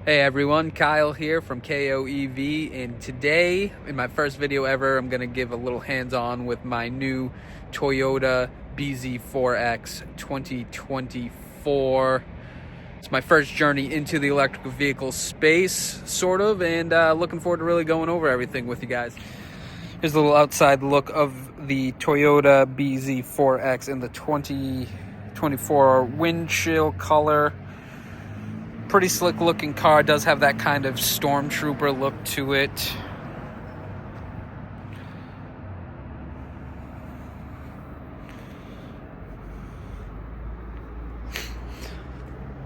Hey everyone, Kyle here from KOEV, and today, in my first video ever, I'm going to give a little hands-on with my new Toyota bZ4X 2024. It's my first journey into the electrical vehicle space, sort of, and looking forward to really going over everything with you guys. Here's a little outside look of the Toyota bZ4X in the 2024 windshield color. Pretty slick looking car, does have that kind of stormtrooper look to it.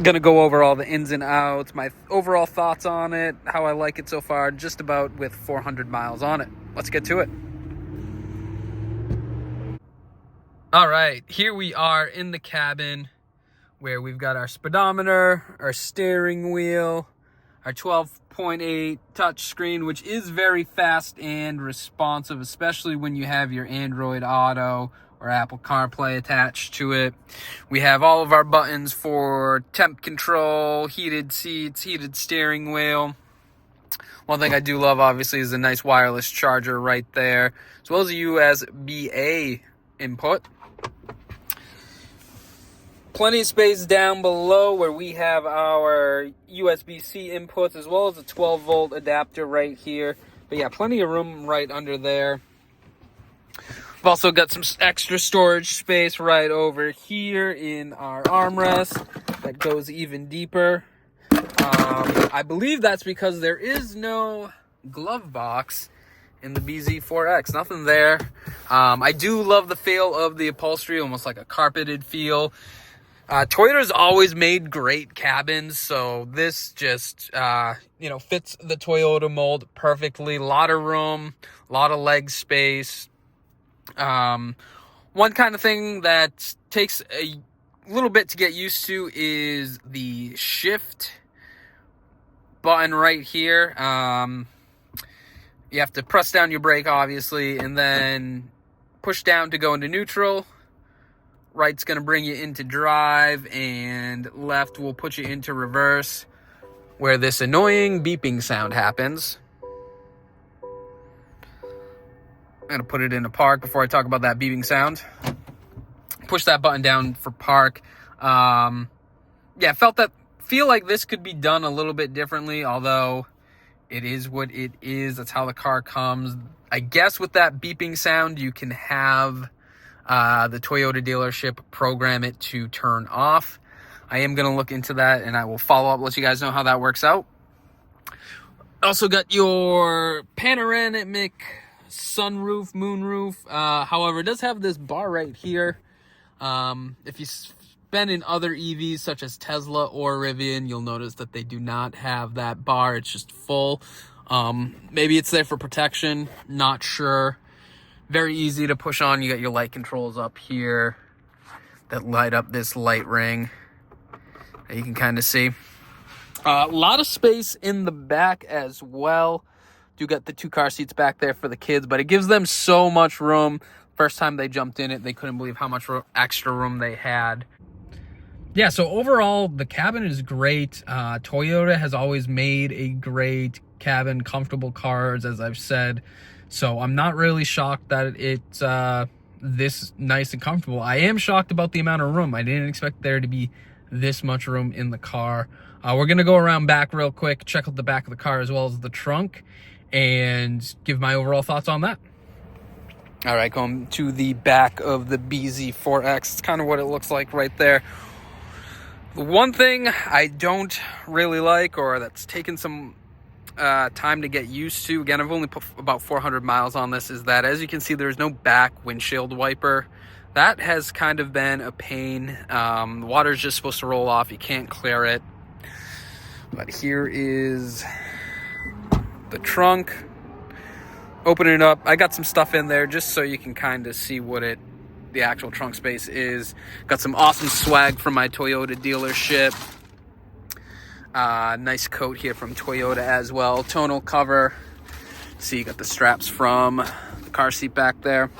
Gonna go over all the ins and outs, my overall thoughts on it, how I like it so far, just about with 400 miles on it. Let's get to it. All right, here we are in the cabin, where we've got our speedometer, our steering wheel, our 12.8 touch screen, which is very fast and responsive, especially when you have your Android Auto or Apple CarPlay attached to it. We have all of our buttons for temp control, heated seats, heated steering wheel. One thing I do love, obviously, is a nice wireless charger right there, as well as a USB-A input. Plenty of space down below where we have our USB-C inputs, as well as a 12-volt adapter right here. But yeah, plenty of room right under there. We've also got some extra storage space right over here in our armrest that goes even deeper. I believe that's because there is no glove box in the bZ4X. Nothing there. I do love the feel of the upholstery, almost like a carpeted feel. Toyota's always made great cabins, so this just, fits the Toyota mold perfectly. A lot of room, a lot of leg space. One kind of thing that takes a little bit to get used to is the shift button right here. You have to press down your brake, obviously, and then push down to go into neutral. Right's going to bring you into drive, and left will put you into reverse, where this annoying beeping sound happens. I'm going to put it into park before I talk about that beeping sound. Push that button down for park. Feel like this could be done a little bit differently, although it is what it is. That's how the car comes. I guess with that beeping sound, you can have the Toyota dealership program it to turn off. I am going to look into that, and I will follow up, let you guys know how that works out. Also got your panoramic sunroof, moonroof. However, it does have this bar right here. If you've been in other EVs such as Tesla or Rivian, you'll notice that they do not have that bar. It's just full. Maybe it's there for protection. Not sure. Very easy to push on. You got your light controls up here that light up this light ring that you can kind of see. A lot of space in the back as well. Do got the 2 car seats back there for the kids, but it gives them so much room. First time they jumped in it, they couldn't believe how much extra room they had. Yeah, so overall, the cabin is great. Toyota has always made a great cabin, comfortable cars, as I've said. So I'm not really shocked that it's this nice and comfortable. I am shocked about the amount of room. I didn't expect there to be this much room in the car. We're going to go around back real quick, check out the back of the car as well as the trunk, and give my overall thoughts on that. All right, going to the back of the bZ4X. It's kind of what it looks like right there. The one thing I don't really like, or that's taken some time to get used to, again, I've only put about 400 miles on this, is that, as you can see, there's no back windshield wiper. That has kind of been a pain. The water's just supposed to roll off. You can't clear it. But here is the trunk. Open it up. I got some stuff in there just so you can kind of see what the actual trunk space is. Got some awesome swag from my Toyota dealership. Nice coat here from Toyota as well. Tonal cover. See, you got the straps from the car seat back there.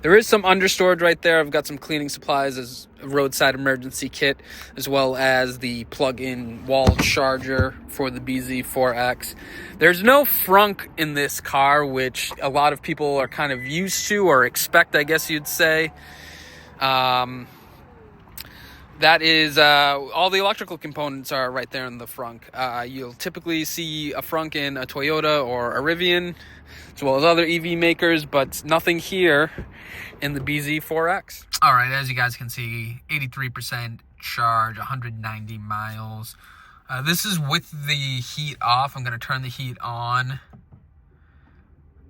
There is some understorage right there. I've got some cleaning supplies roadside emergency kit, as well as the plug-in wall charger for the bZ4X. There's no frunk in this car, which a lot of people are kind of used to or expect, I guess you'd say. That is, all the electrical components are right there in the frunk. You'll typically see a frunk in a Toyota or a Rivian, as well as other EV makers, but nothing here in the bZ4X. All right, as you guys can see, 83% charge, 190 miles. This is with the heat off. I'm going to turn the heat on.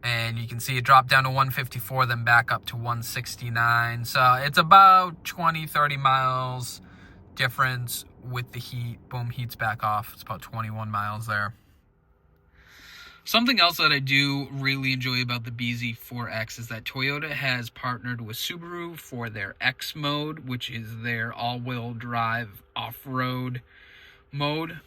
And you can see it dropped down to 154, then back up to 169. So it's about 20, 30 miles difference with the heat. Boom, heat's back off. It's about 21 miles there. Something else that I do really enjoy about the bZ4X is that Toyota has partnered with Subaru for their X mode, which is their all-wheel drive off-road mode.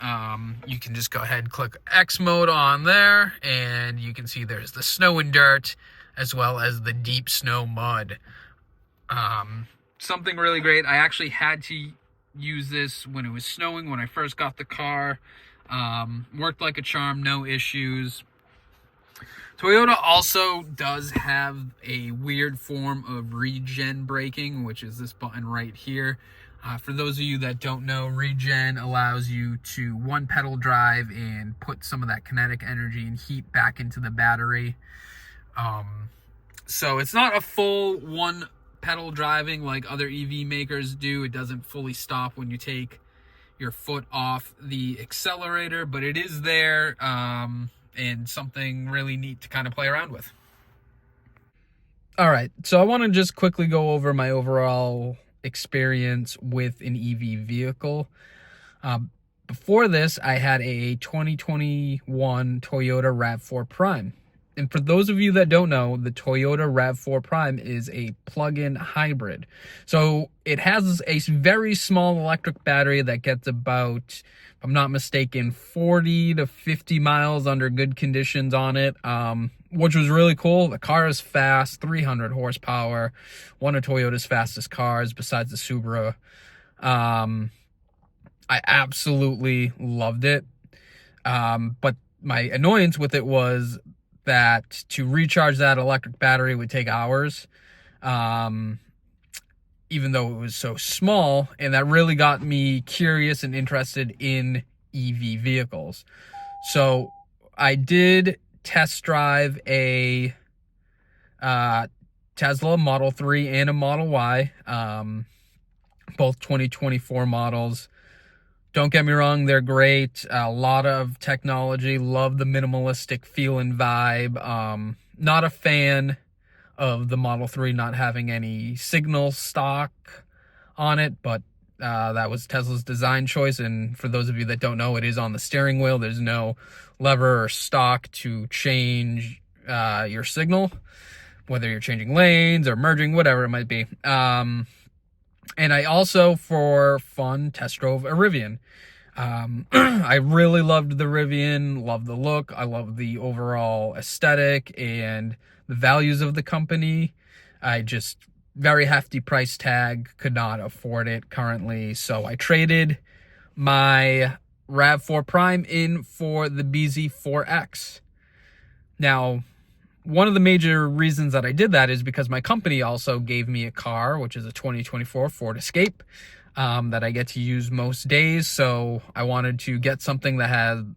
You can just go ahead and click X mode on there, and you can see there's the snow and dirt as well as the deep snow mud. Something really great. I actually had to use this when it was snowing when I first got the car. Worked like a charm, no issues. Toyota also does have a weird form of regen braking, which is this button right here. For those of you that don't know, regen allows you to one pedal drive and put some of that kinetic energy and heat back into the battery. So it's not a full one pedal driving like other EV makers do. It doesn't fully stop when you take your foot off the accelerator, but it is there, and something really neat to kind of play around with. All right, so I want to just quickly go over my overall experience with an EV vehicle. Before this, I had a 2021 Toyota RAV4 Prime. And for those of you that don't know, the Toyota RAV4 Prime is a plug-in hybrid. So it has a very small electric battery that gets about, if I'm not mistaken, 40 to 50 miles under good conditions on it, which was really cool. The car is fast, 300 horsepower, one of Toyota's fastest cars besides the Subaru. I absolutely loved it. But my annoyance with it was that to recharge that electric battery would take hours, even though it was so small, and that really got me curious and interested in EV vehicles. So I did test drive a Tesla Model 3 and a Model Y, both 2024 models. Don't get me wrong, they're great. A lot of technology. Love the minimalistic feel and vibe. Not a fan of the Model 3 not having any signal stock on it, but that was Tesla's design choice. And for those of you that don't know, it is on the steering wheel. There's no lever or stock to change your signal, whether you're changing lanes or merging, whatever it might be. And I also, for fun, test drove a Rivian. I really loved the Rivian, loved the look. I love the overall aesthetic and the values of the company. I just, very hefty price tag, could not afford it currently. So I traded my RAV4 Prime in for the bZ4X. Now, one of the major reasons that I did that is because my company also gave me a car, which is a 2024 Ford Escape, that I get to use most days. So I wanted to get something that had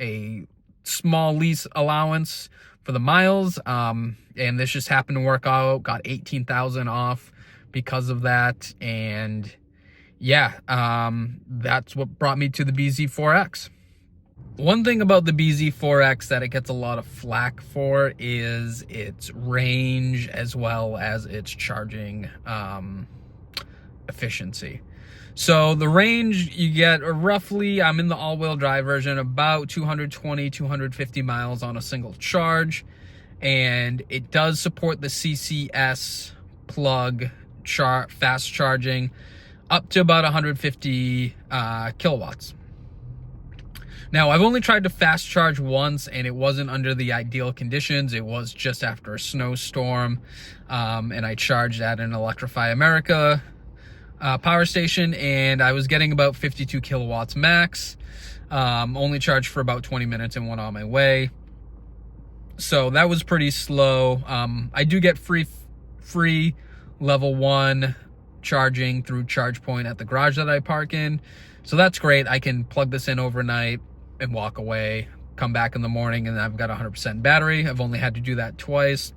a small lease allowance for the miles. And this just happened to work out, got 18,000 off because of that. And yeah, that's what brought me to the bZ4X. One thing about the bZ4X that it gets a lot of flack for is its range as well as its charging efficiency. So the range you get roughly, I'm in the all-wheel drive version, about 220, 250 miles on a single charge. And it does support the CCS plug fast charging up to about 150 kilowatts. Now, I've only tried to fast charge once, and it wasn't under the ideal conditions. It was just after a snowstorm, and I charged at an Electrify America power station, and I was getting about 52 kilowatts max. Only charged for about 20 minutes and went on my way. So that was pretty slow. I do get free level 1 charging through ChargePoint at the garage that I park in. So that's great. I can plug this in overnight and walk away, come back in the morning, and I've got 100% battery. I've only had to do that twice.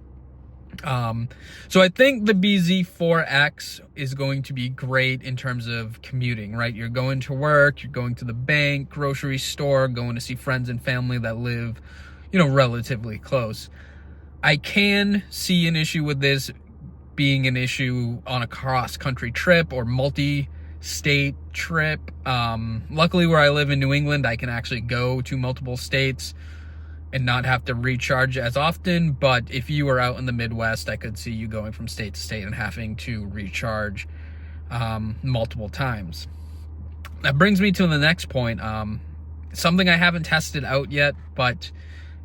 So I think the bZ4X is going to be great in terms of commuting, right? You're going to work, you're going to the bank, grocery store, going to see friends and family that live, relatively close. I can see an issue with this being an issue on a cross-country trip or multi-state trip. Luckily, where I live in New England, I can actually go to multiple states and not have to recharge as often. But if you were out in the Midwest, I could see you going from state to state and having to recharge multiple times. That brings me to the next point. Something I haven't tested out yet, but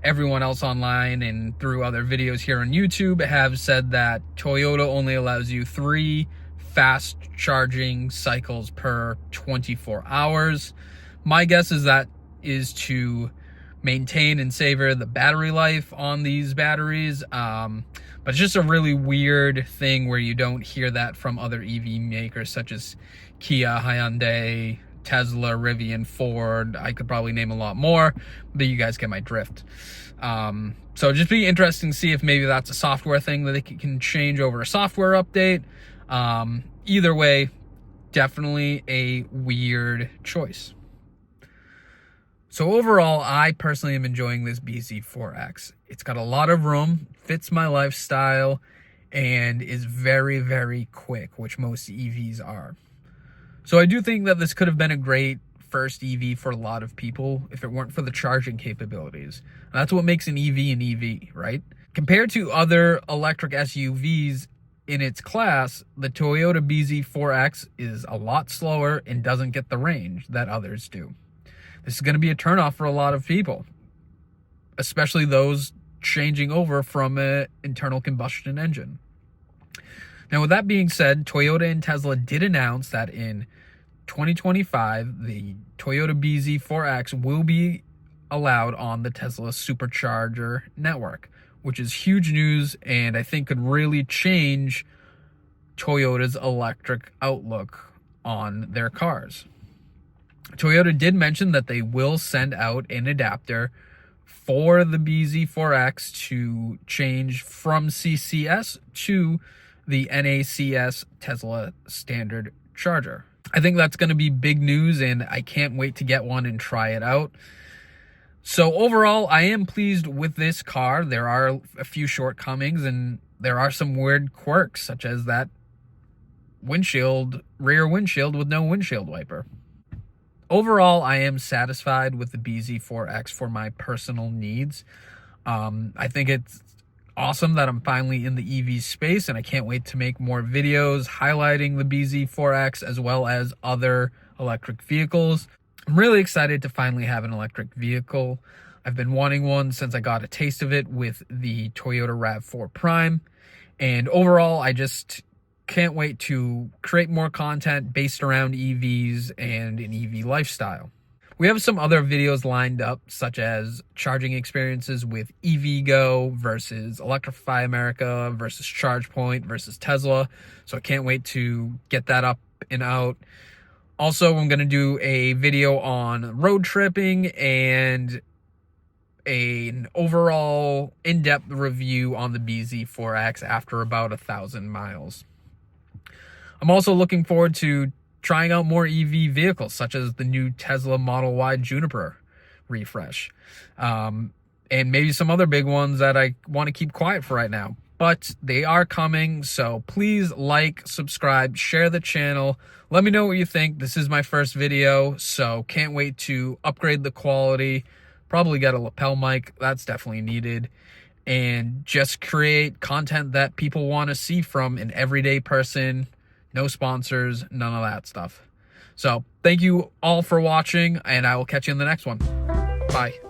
everyone else online and through other videos here on YouTube have said that Toyota only allows you 3 fast charging cycles per 24 hours. My guess is that is to maintain and savor the battery life on these batteries. But it's just a really weird thing where you don't hear that from other EV makers such as Kia, Hyundai, Tesla, Rivian, Ford. I could probably name a lot more, but you guys get my drift. So just be interesting to see if maybe that's a software thing that they can change over a software update. Either way, definitely a weird choice. So overall, I personally am enjoying this bZ4X. It's got a lot of room, fits my lifestyle, and is very, very quick, which most EVs are. So I do think that this could have been a great first EV for a lot of people if it weren't for the charging capabilities. And that's what makes an EV, right? Compared to other electric SUVs in its class, the Toyota bZ4X is a lot slower and doesn't get the range that others do. This is going to be a turnoff for a lot of people, especially those changing over from an internal combustion engine. Now, with that being said, Toyota and Tesla did announce that in 2025, the Toyota bZ4X will be allowed on the Tesla supercharger network, which is huge news and I think could really change Toyota's electric outlook on their cars. Toyota did mention that they will send out an adapter for the bZ4X to change from CCS to the NACS Tesla standard charger. I think that's going to be big news, and I can't wait to get one and try it out. So overall, I am pleased with this car. There are a few shortcomings, and there are some weird quirks, such as that rear windshield with no windshield wiper. Overall, I am satisfied with the bZ4X for my personal needs. I think it's awesome that I'm finally in the EV space, and I can't wait to make more videos highlighting the bZ4X as well as other electric vehicles. I'm really excited to finally have an electric vehicle. I've been wanting one since I got a taste of it with the Toyota RAV4 Prime. And overall, I just can't wait to create more content based around EVs and an EV lifestyle. We have some other videos lined up, such as charging experiences with EVgo versus Electrify America versus ChargePoint versus Tesla. So I can't wait to get that up and out. Also, I'm going to do a video on road tripping and an overall in-depth review on the bZ4X after about 1,000 miles. I'm also looking forward to trying out more EV vehicles, such as the new Tesla Model Y Juniper refresh, and maybe some other big ones that I want to keep quiet for right now. But they are coming, so please like, subscribe, share the channel. Let me know what you think. This is my first video, so can't wait to upgrade the quality. Probably get a lapel mic. That's definitely needed. And just create content that people want to see from an everyday person. No sponsors, none of that stuff. So thank you all for watching, and I will catch you in the next one. Bye.